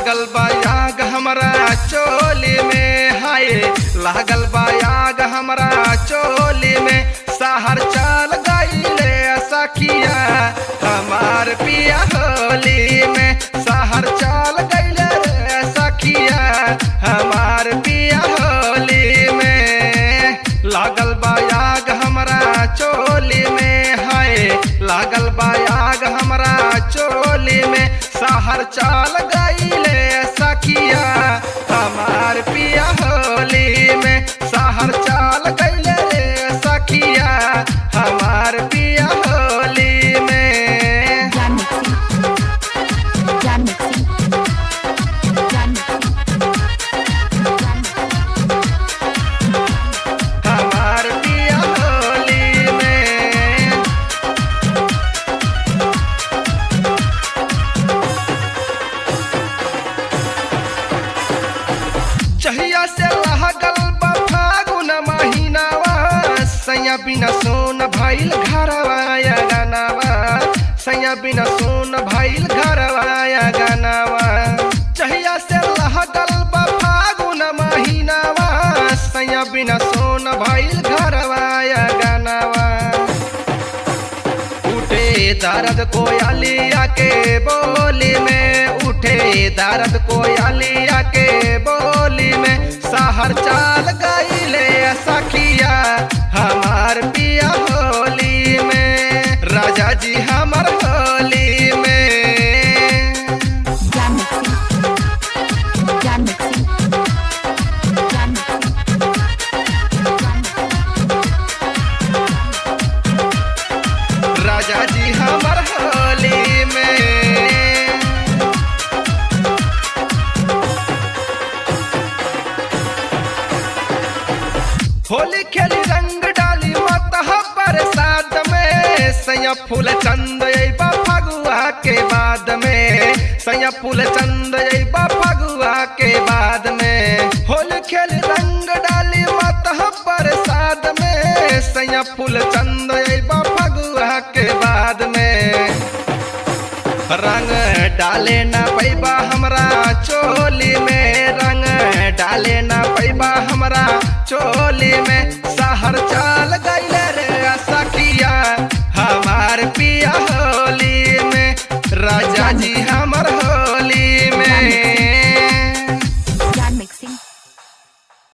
लागल बायाग हमरा चोली में, हाय लागल बायाग हमरा चोली में। शहर चल गईले सखिया हमार पिया होली में, शहर चल गईले रे सखिया हमार पिया होली में। लागल बायाग हमरा चोली में, हाय लागल बायाग हमरा चोली में। शहर चल गईले सखिया हमार पिया होली में, शहर चल गईले रे सखिया हमार पिया होली में। हमार पिया होली में। जहिया से लागल बा फागुन महीनावा, सैया बिना सोन भइल घरवा गानावा, सैया बिना सोन भइल घरवा गानावा। जहिया से लागल बा फागुन महीनावा, सैया बिना सोन भइल घरवा गानावा। उठे दर्द कोयलिया के बोली में, उठे दर्द कोयलिया के बोली में। शहर चल गईले सखिया हमार पिया होली में, राजा जी हमार होली में। राजा जी हमार होली में। होली खेली रंग डाली मतह बरसात में, सैया फूल चंद अइबा फगुआ के बाद में, सैया फूल चंद अइबा फगुआ के बाद में। होली खेली रंग डाली मतह बरसात में, सैया फूल चंद अइबा फगुआ के बाद में। रंग डाले ना पैबा हमरा चोली में, रंग डाले ना पैबा हमरा चोली में। शहर चल गईले रे सखिया हमार पिया होली में, राजा जी